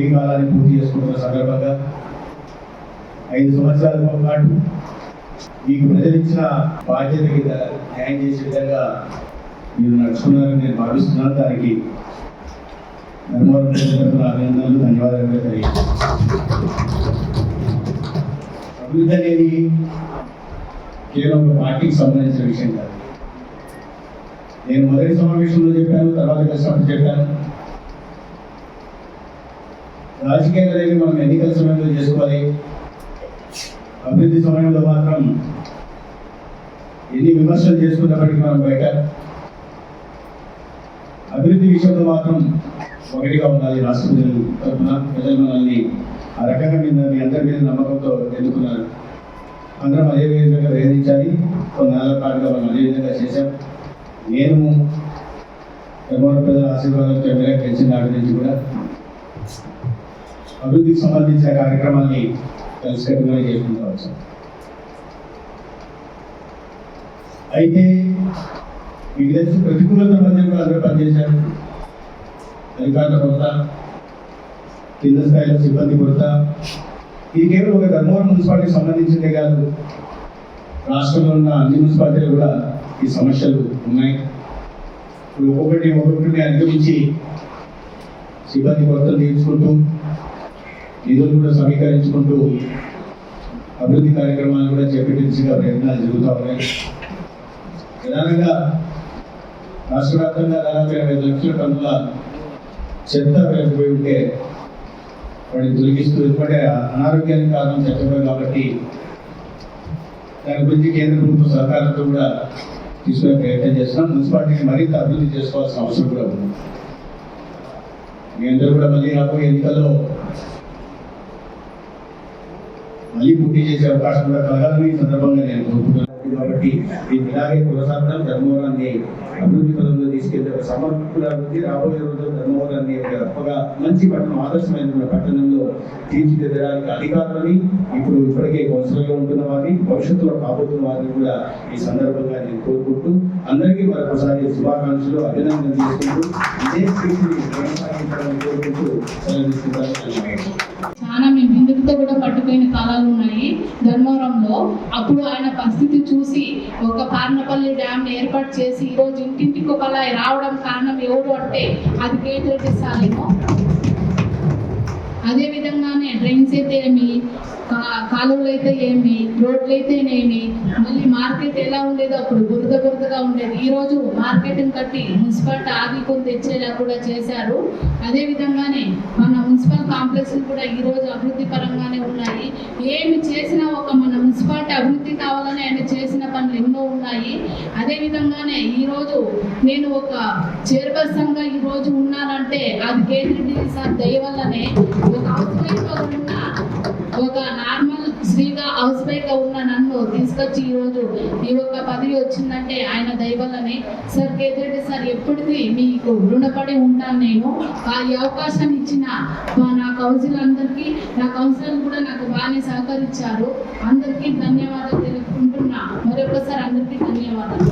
పెళ్లి కాలాన్ని పూర్తి చేసుకుంటున్న సందర్భంగా 5 సంవత్సరాల పాటు మీకు ప్రజలు ఇచ్చిన బాధ్యతకి న్యాయం చేసే విధంగా మీరు నడుచుకున్నారని నేను భావిస్తున్నాను. దానికి ధర్మవరం ప్రజలకు అభినందనలు, ధన్యవాదాలు తెలియజేస్తాను. అభివృద్ధి అనేది కేవలం ఒక పార్టీకి సంబంధించిన విషయం కాదు. నేను మొదటి సమావేశంలో చెప్పాను, తర్వాత కష్టపడి చెప్పాను. రాజకీయాలు అనేవి మనం ఎన్నికల సమయంలో చేసుకోవాలి. అభివృద్ధి సమయంలో మాత్రం ఎన్ని విమర్శలు చేసుకున్నప్పటికీ మనం బయట అభివృద్ధి విషయంలో మాత్రం ఒకటిగా ఉండాలి. రాష్ట్ర ప్రజలు తరఫున ప్రజలు మనల్ని ఆ రకంగా మీ అందరి మీద నమ్మకంతో ఎన్నుకున్నారు. అందరం అదే విధంగా వేధించాలి. కొన్ని నెలల పాటుగా మనం అదే విధంగా చేశాం. నేను ధర్మవరం ప్రజల ఆశీర్వాదంతో ఎమ్మెల్యే గెలిచిన నాటి నుంచి కూడా అభివృద్ధికి సంబంధించిన కార్యక్రమాన్ని కలిసికట్టుగా చేసుకుంటూ వచ్చాం. అయితే మీకు తెలిసి ప్రతికూలత మధ్య కూడా అందరూ పనిచేశారు. అధికారుల కొరత, కింద స్థాయిలో సిబ్బంది కొరత, ఇది కేవలం ఒక ధర్మవరం మున్సిపాలిటీకి సంబంధించిందే కాదు, రాష్ట్రంలో ఉన్న అన్ని మున్సిపాలిటీలు కూడా ఈ సమస్యలు ఉన్నాయి. ఇప్పుడు ఒక్కొక్కటిని అనుభవించి సిబ్బంది కొరతలు తీర్చుకుంటూ, నిధులు కూడా సమీకరించుకుంటూ అభివృద్ధి కార్యక్రమాలు కూడా చేపట్టించగా ప్రయత్నాలు జరుగుతూ ఉన్నాయి. ప్రధానంగా రాష్ట్ర వ్యాప్తంగా దాదాపు 25 లక్షల టన్నుల చెత్త వెళ్ళిపోయి ఉంటే వాటిని తొలగిస్తూ, ఎందుకంటే అనారోగ్యానికి కారణం చెత్తపోయి కాబట్టి దాని గురించి కేంద్ర ప్రభుత్వ సహకారంతో కూడా తీసుకునే ప్రయత్నం చేస్తున్నాం. మున్సిపాలిటీని మరింత అభివృద్ధి చేసుకోవాల్సిన అవసరం కూడా ఉంది. మీ అందరూ కూడా మళ్ళీ రాబోయే ఎన్నికల్లో మళ్ళీ పోటీ చేసే అవకాశం కూడా కలగాలని ఈ సందర్భంగా నేను కోరుకుంటున్నాను. కాబట్టి దీన్ని ఇలాగే కొనసాగడం, ధర్మవరాన్ని అభివృద్ధి పదంలో తీసుకెళ్తే ఒక సమగ్ర అభివృద్ధి రాబోయే రోజుల్లో ధర్మవరాన్ని ఒక మంచి పట్టణం, ఆదర్శమైన పట్టణంలో తీర్చిదిద్దడానికి అధికారులని, ఇప్పటికే కౌన్సిలర్గా ఉంటున్న వారిని, భవిష్యత్తులో కాబోతున్న వారిని కూడా ఈ సందర్భంగా నేను కోరుకుంటూ అందరికీ మరొకసారి శుభాకాంక్షలు, అభినందనలు చేసుకుంటూ ఇదే స్ఫూర్తిని కొనసాగించాలని కోరుకుంటూ సెలవు. చాలా మేము బిందులతో కూడా పట్టుకునే కాలాలు ఉన్నాయి ధర్మవరంలో. అప్పుడు ఆయన పరిస్థితి చూసి ఒక పార్నపల్లి డ్యామ్ ఏర్పాటు చేసి ఈరోజు ఇంటింటికి ఒకలా రావడం కారణం ఎవరు అంటే అది కేటీఆర్ సాలేమో. అదే విధంగానే డ్రైన్స్ అయితే ఏమి, కాలువలు అయితే ఏమి, రోడ్లు అయితేనేమి, మళ్ళీ మార్కెట్ ఎలా ఉండేదో అప్పుడు బురదగా ఉండేది. ఈరోజు మార్కెట్ని కట్టి మున్సిపాలిటీ ఆగి కొని తెచ్చేలా కూడా చేశారు. అదే విధంగానే మన మున్సిపల్ కాంప్లెక్స్లు కూడా ఈరోజు అభివృద్ధి పరంగానే ఉన్నాయి. ఏమి చేసినా మన మున్సిపాలిటీ అభివృద్ధి కావాలని ఆయన చేసిన పనులు ఎన్నో ఉన్నాయి. అదే విధంగానే ఈరోజు నేను ఒక చైర్పర్సన్గా ఈరోజు ఉన్నానంటే అది కేటీఆర్ సార్ దయ వల్లనే. ఒక హౌస్ వైఫ్గా ఉన్న, ఒక నార్మల్ స్త్రీగా హౌస్ వైఫ్గా ఉన్న నన్ను తీసుకొచ్చి ఈరోజు ఈ ఒక పదవి వచ్చిందంటే ఆయన దయ వల్లనే. సార్ కేటీఆర్ సార్ ఎప్పటికీ మీకు రుణపడి ఉంటాను నేను. ఈ అవకాశం ఇచ్చిన నా కౌన్సిలర్ అందరికీ, నా కౌన్సిలర్ కూడా నాకు బాగానే సహకరించారు. అందరికీ ధన్యవాదాలు తెలుపుకుంటున్నా. మరొకసారి అందరికీ ధన్యవాదాలు.